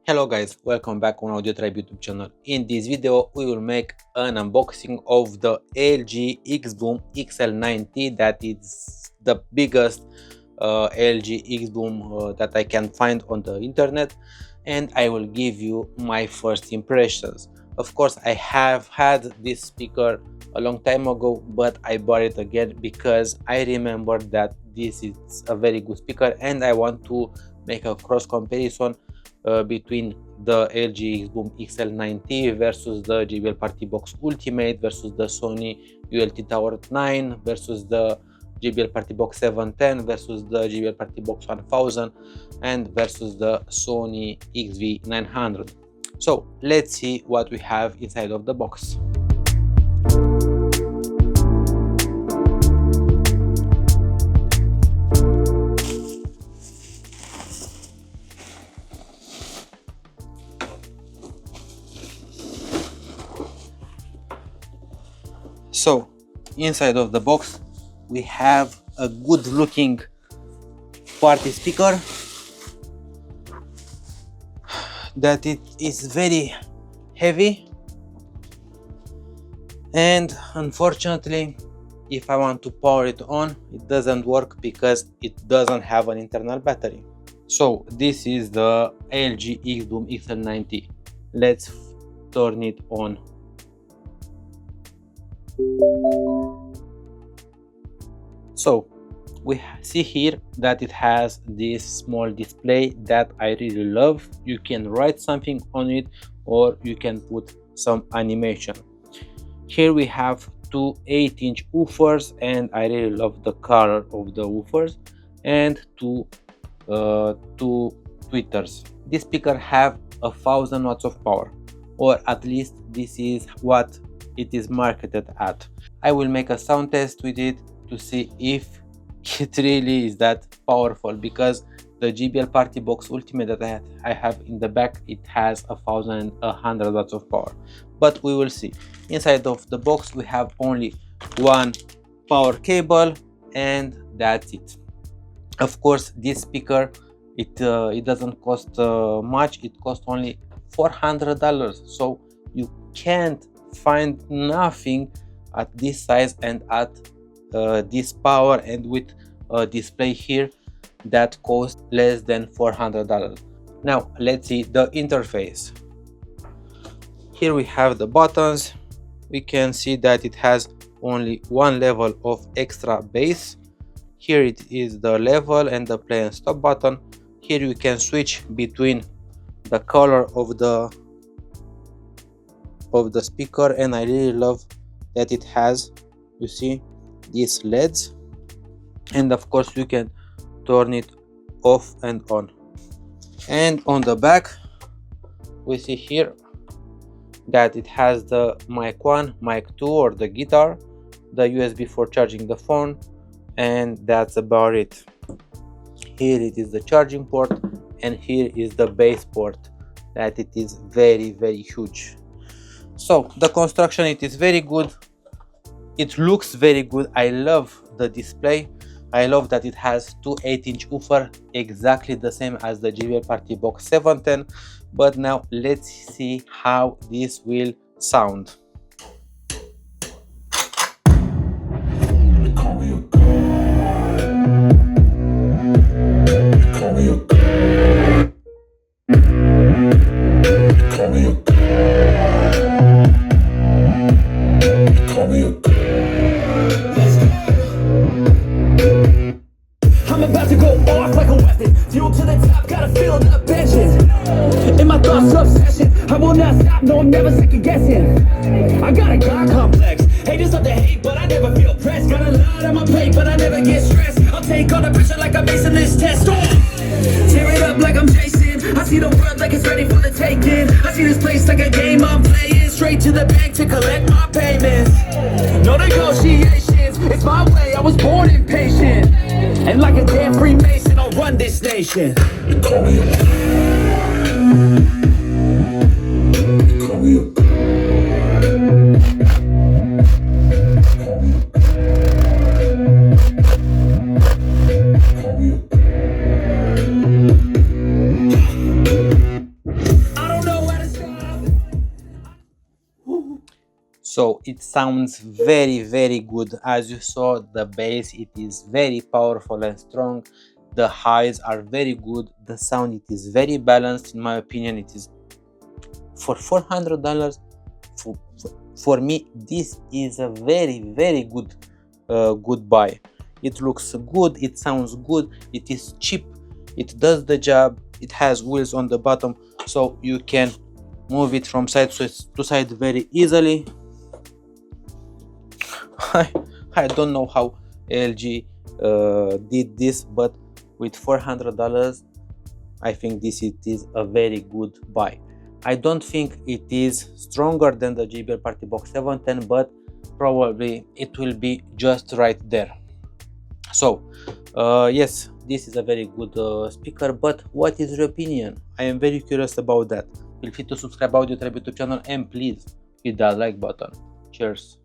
Hello guys, welcome back on AudioTribe YouTube channel. In this video we will make an unboxing of the LG XBOOM XL9T. That is the biggest LG XBOOM that I can find on the internet, and I will give you my first impressions. Of course, I have had this speaker a long time ago, but I bought it again because I remember that this is a very good speaker and I want to make a cross comparison between the LG XBOOM XL9T versus the JBL Party Box Ultimate versus the Sony ULT Tower 9 versus the JBL Party Box 710 versus the JBL Party Box 1000 and versus the Sony XV900. So let's see what we have inside of the box. So inside of the box we have a good looking party speaker that it is very heavy, and unfortunately if I want to power it on, it doesn't work because it doesn't have an internal battery. So this is the LG XBOOM XL9T. Let's turn it on. So we see here that it has this small display that I really love. You can write something on it or you can put some animation. Here we have two 8-inch woofers, and I really love the color of the woofers, and two tweeters. This speaker have 1000 watts of power, or at least this is what it is marketed at. I will make a sound test with it to see if it really is that powerful, because the JBL Party Box Ultimate that I have in the back, it has 1100 watts of power, but we will see. Inside of the box we have only one power cable and that's it. Of course this speaker it doesn't cost much. It costs only $400, so you can't find nothing at this size and at this power and with a display here that costs less than $400. Now let's see the interface. Here we have the buttons. We can see that it has only one level of extra bass. Here it is the level and the play and stop button. Here you can switch between the color of the speaker, and I really love that it has, you see, these LEDs, and of course you can turn it off and on. And on the back we see here that it has the mic 1, mic 2 or the guitar, the USB for charging the phone, and that's about it. Here it is the charging port, and here is the bass port that it is very huge. So the construction, it is very good. It looks very good. I love the display. I love that it has two 8-inch woofer, exactly the same as the JBL Party Box 710. But now let's see how this will sound. I'm about to go off like a weapon, fuel to the top, gotta feel the passion. In my thoughts obsession, I will not stop, no, I'm never second guessing. I got a God complex, haters love to hate, but I never feel pressed. Got a lot on my plate, but I never get stressed. I'll take all the pressure like I'm acing this test. Tear it up like I'm Jason, I see the world like it's ready for the taking. I see this place like a game I'm playing, straight to the bank to collect my payments. No negotiations, it's my way, I was born impatient. And like a damn Freemason, I'll run this nation. Call me So it sounds very good. As you saw, the bass, it is very powerful and strong. The highs are very good. The sound, it is very balanced. In my opinion, it is for $400. For me, this is a very good good buy. It looks good, it sounds good, it is cheap, it does the job. It has wheels on the bottom, so you can move it from side to side very easily. I don't know how LG did this, but with $400, I think this is a very good buy. I don't think it is stronger than the JBL Party Box 710, but probably it will be just right there. So yes, this is a very good speaker, but what is your opinion? I am very curious about that. Feel free to subscribe to AudioTribe YouTube channel and please hit that like button. Cheers.